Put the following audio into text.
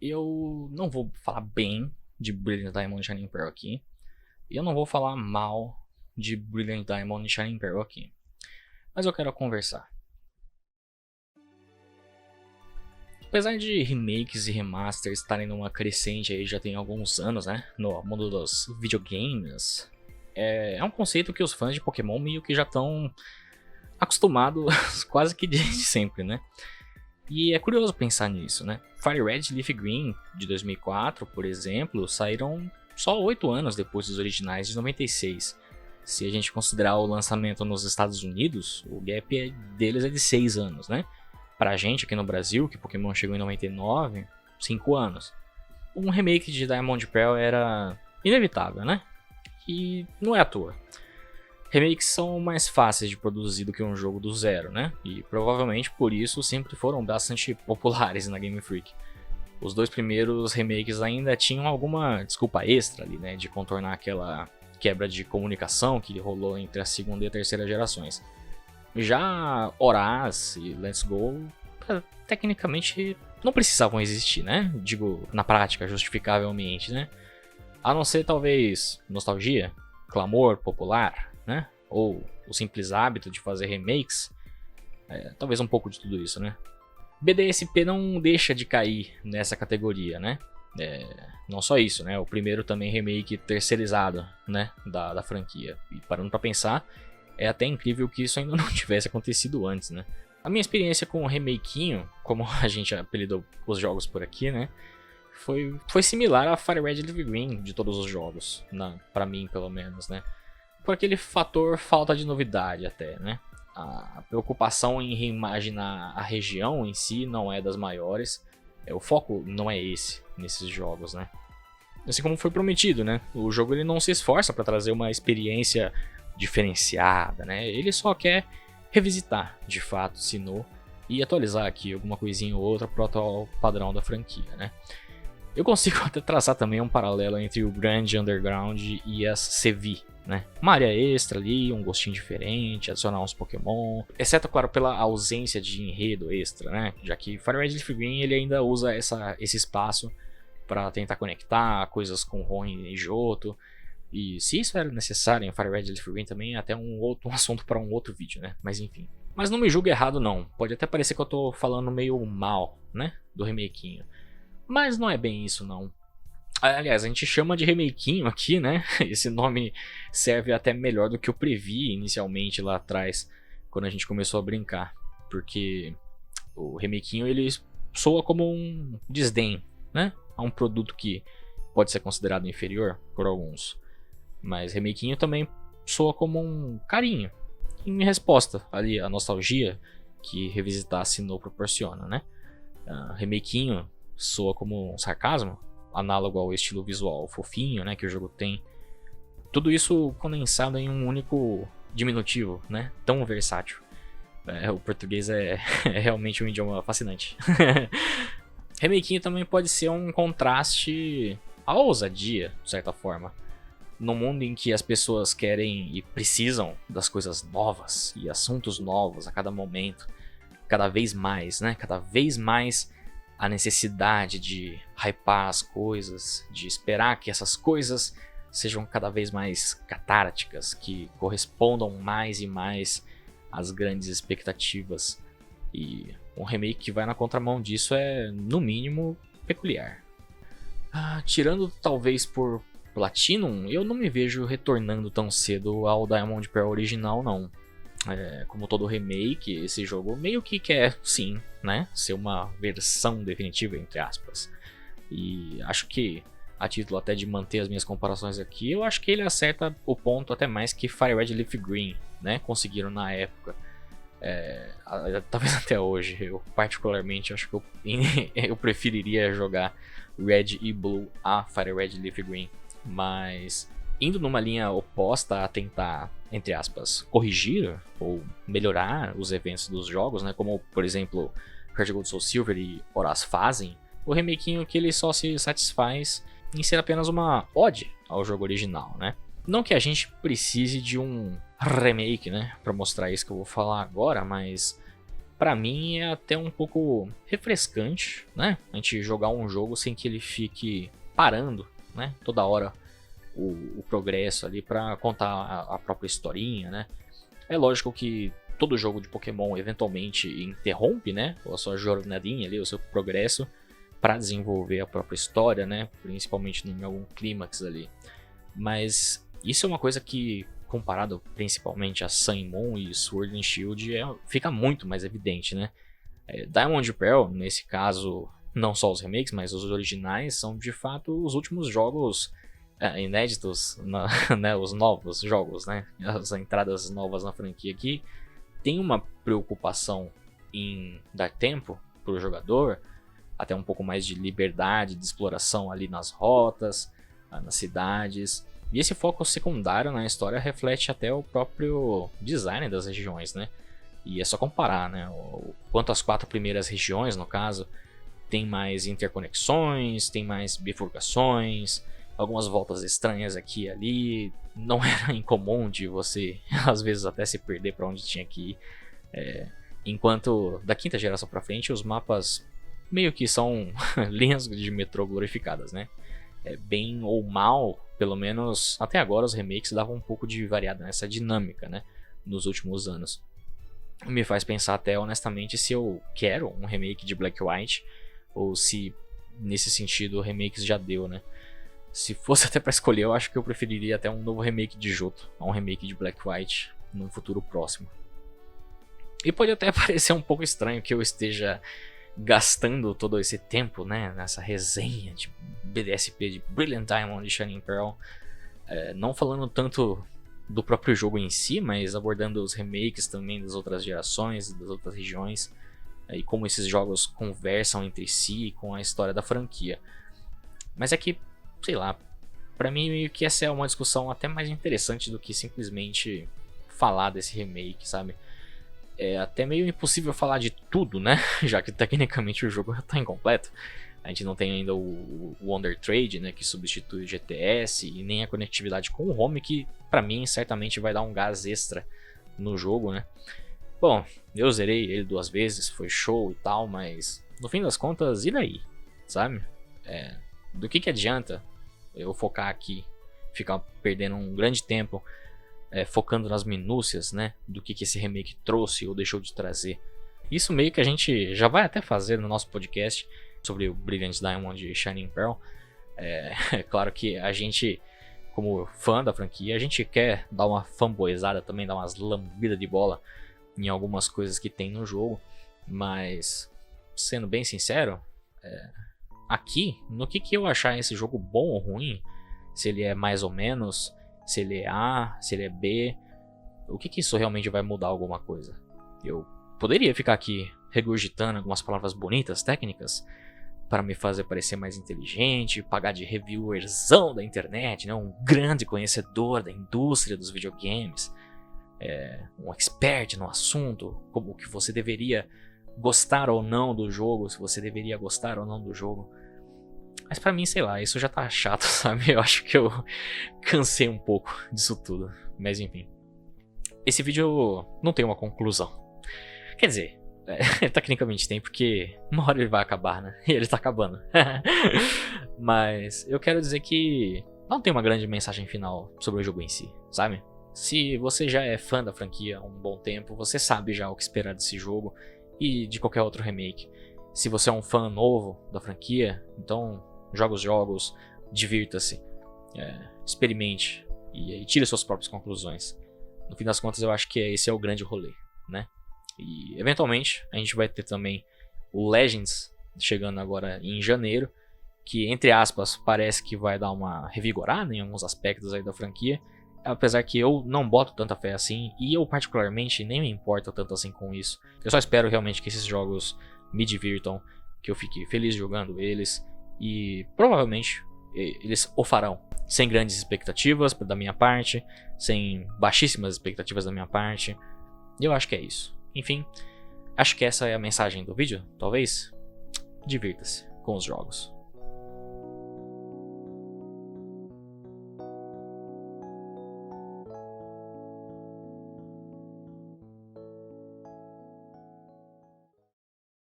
eu não vou falar bem de Brilliant Diamond e Shining Pearl aqui. E eu não vou falar mal de Brilliant Diamond e Shining Pearl aqui. Mas eu quero conversar. Apesar de remakes e remasters estarem numa crescente aí já tem alguns anos, né? No mundo dos videogames. É um conceito que os fãs de Pokémon meio que já estão acostumados quase que desde sempre, né? E é curioso pensar nisso, né? Fire Red e Leaf Green de 2004, por exemplo, saíram só 8 anos depois dos originais de 96. Se a gente considerar o lançamento nos Estados Unidos, o gap deles é de 6 anos, né? Pra gente aqui no Brasil, que Pokémon chegou em 99, 5 anos. Um remake de Diamond Pearl era inevitável, né? E não é à toa. Remakes são mais fáceis de produzir do que um jogo do zero, né? E provavelmente por isso sempre foram bastante populares na Game Freak. Os dois primeiros remakes ainda tinham alguma desculpa extra ali, né? De contornar aquela quebra de comunicação que rolou entre a segunda e a terceira gerações. Já Horaz e Let's Go, tecnicamente não precisavam existir, né? Digo, na prática, justificavelmente, né? A não ser talvez nostalgia, clamor popular, né? Ou o simples hábito de fazer remakes. Talvez um pouco de tudo isso, né? BDSP não deixa de cair nessa categoria, né? Não só isso, né? O primeiro também remake terceirizado, né? Da franquia. E parando pra pensar, é até incrível que isso ainda não tivesse acontecido antes, né? A minha experiência com o remakinho, como a gente apelidou os jogos por aqui, né? Foi similar a Fire Red e Leaf Green de todos os jogos, pra mim pelo menos, né? Por aquele fator falta de novidade até, né? A preocupação em reimaginar a região em si não é das maiores. O foco não é esse nesses jogos, né? Assim como foi prometido, né? O jogo ele não se esforça para trazer uma experiência diferenciada, né? Ele só quer revisitar, de fato, Sinnoh e atualizar aqui alguma coisinha ou outra pro atual padrão da franquia, né? Eu consigo até traçar também um paralelo entre o Grand Underground e as Sevi, né? Uma área extra ali, um gostinho diferente, adicionar uns Pokémon, exceto, claro, pela ausência de enredo extra, né? Já que Fire Red e Leaf Green ele ainda usa esse espaço para tentar conectar coisas com Ronin e Johto. E se isso era necessário em Fire Red e Leaf Green também é até um assunto para um outro vídeo, né? Mas enfim. Mas não me julgue errado não, pode até parecer que eu tô falando meio mal, né? Do remakinho. Mas não é bem isso não. Aliás, a gente chama de remakinho aqui, né? Esse nome serve até melhor do que eu previ inicialmente lá atrás, quando a gente começou a brincar. Porque o remakinho ele soa como um desdém, né? A um produto que pode ser considerado inferior por alguns. Mas remakinho também soa como um carinho, em resposta ali à nostalgia que revisitar Sinnoh proporciona, né? Remakinho soa como um sarcasmo, análogo ao estilo visual fofinho, né, que o jogo tem. Tudo isso condensado em um único diminutivo, né, tão versátil. O português é realmente um idioma fascinante. Remakinho também pode ser um contraste à ousadia, de certa forma. No mundo em que as pessoas querem e precisam das coisas novas e assuntos novos a cada momento, cada vez mais, né, cada vez mais a necessidade de hypar as coisas, de esperar que essas coisas sejam cada vez mais catárticas, que correspondam mais e mais às grandes expectativas. E um remake que vai na contramão disso é, no mínimo, peculiar. Tirando talvez por Platinum, eu não me vejo retornando tão cedo ao Diamond Pearl original não. Como todo remake, esse jogo meio que quer, sim, né, ser uma versão definitiva, entre aspas. E acho que, a título até de manter as minhas comparações aqui, eu acho que ele acerta o ponto até mais que Fire Red e Leaf Green, né, conseguiram na época. Talvez até hoje, eu particularmente acho que eu preferiria jogar Red e Blue a Fire Red e Leaf Green. Mas indo numa linha oposta a tentar, entre aspas, corrigir ou melhorar os eventos dos jogos, né, como por exemplo Heart Gold Soul Silver e Horaz fazem, o remakinho que ele só se satisfaz em ser apenas uma ode ao jogo original, né? Não que a gente precise de um remake, né, para mostrar isso que eu vou falar agora, mas pra mim é até um pouco refrescante, né? A gente jogar um jogo sem que ele fique parando, né? Toda hora o progresso ali pra contar a própria historinha, né? É lógico que todo jogo de Pokémon eventualmente interrompe, né? A sua jornadinha ali, o seu progresso pra desenvolver a própria história, né? Principalmente em algum clímax ali. Mas isso é uma coisa que, comparado principalmente a Sun and Moon e Sword and Shield, fica muito mais evidente, né? Diamond e Pearl, nesse caso, não só os remakes, mas os originais, são de fato os últimos jogos inéditos, né? Os novos jogos, né? As entradas novas na franquia aqui. Tem uma preocupação em dar tempo para o jogador, até um pouco mais de liberdade de exploração ali nas rotas, nas cidades. E esse foco secundário na história reflete até o próprio design das regiões, né? E é só comparar, né? Quanto às 4 primeiras regiões, no caso, tem mais interconexões, tem mais bifurcações, algumas voltas estranhas aqui e ali. Não era incomum de você, às vezes, até se perder para onde tinha que ir. Enquanto da 5ª geração para frente, os mapas meio que são linhas de metrô glorificadas, né? Bem ou mal, pelo menos até agora os remakes davam um pouco de variada nessa dinâmica, né? Nos últimos anos. Me faz pensar até honestamente se eu quero um remake de Black White ou se nesse sentido remakes já deu, né? Se fosse até para escolher, eu acho que eu preferiria até um novo remake de Johto a um remake de Black White num futuro próximo. E pode até parecer um pouco estranho que eu esteja gastando todo esse tempo, né, nessa resenha de BDSP de Brilliant Diamond e Shining Pearl, não falando tanto do próprio jogo em si, mas abordando os remakes também das outras gerações, das outras regiões, e como esses jogos conversam entre si com a história da franquia. Mas é que, sei lá, pra mim meio que essa é uma discussão até mais interessante do que simplesmente falar desse remake, sabe? É até meio impossível falar de tudo, né? Já que tecnicamente o jogo já tá incompleto. A gente não tem ainda o Wonder Trade, né, que substitui o GTS, e nem a conectividade com o Home, que pra mim certamente vai dar um gás extra no jogo, né? Bom, eu zerei ele 2 vezes, foi show e tal, mas no fim das contas, e daí? Sabe? Do que adianta eu focar aqui, ficar perdendo um grande tempo focando nas minúcias, né, do que esse remake trouxe ou deixou de trazer. Isso meio que a gente já vai até fazer no nosso podcast sobre o Brilliant Diamond e Shining Pearl. É claro que a gente, como fã da franquia, a gente quer dar uma fanboyzada também, dar umas lambidas de bola em algumas coisas que tem no jogo, mas sendo bem sincero, aqui, no que eu achar esse jogo bom ou ruim, se ele é mais ou menos, se ele é A, se ele é B, o que isso realmente vai mudar alguma coisa? Eu poderia ficar aqui regurgitando algumas palavras bonitas, técnicas, para me fazer parecer mais inteligente, pagar de reviewerzão da internet, né? Um grande conhecedor da indústria dos videogames, um expert no assunto, como que você deveria gostar ou não do jogo, se você deveria gostar ou não do jogo. Mas pra mim, sei lá, isso já tá chato, sabe? Eu acho que eu cansei um pouco disso tudo. Mas enfim. Esse vídeo não tem uma conclusão. Quer dizer, tecnicamente tem, porque uma hora ele vai acabar, né? E ele tá acabando. Mas eu quero dizer que não tem uma grande mensagem final sobre o jogo em si, sabe? Se você já é fã da franquia há um bom tempo, você sabe já o que esperar desse jogo e de qualquer outro remake. Se você é um fã novo da franquia, então joga os jogos, divirta-se, experimente e tire suas próprias conclusões. No fim das contas, eu acho que esse é o grande rolê, né? E eventualmente a gente vai ter também o Legends chegando agora em janeiro, que entre aspas parece que vai dar uma revigorada em alguns aspectos aí da franquia, apesar que eu não boto tanta fé assim, e eu particularmente nem me importo tanto assim com isso. Eu só espero realmente que esses jogos me divirtam, que eu fique feliz jogando eles, e provavelmente eles o farão sem grandes expectativas da minha parte, sem baixíssimas expectativas da minha parte, e eu acho que é isso. Enfim, acho que essa é a mensagem do vídeo, talvez. Divirta-se com os jogos.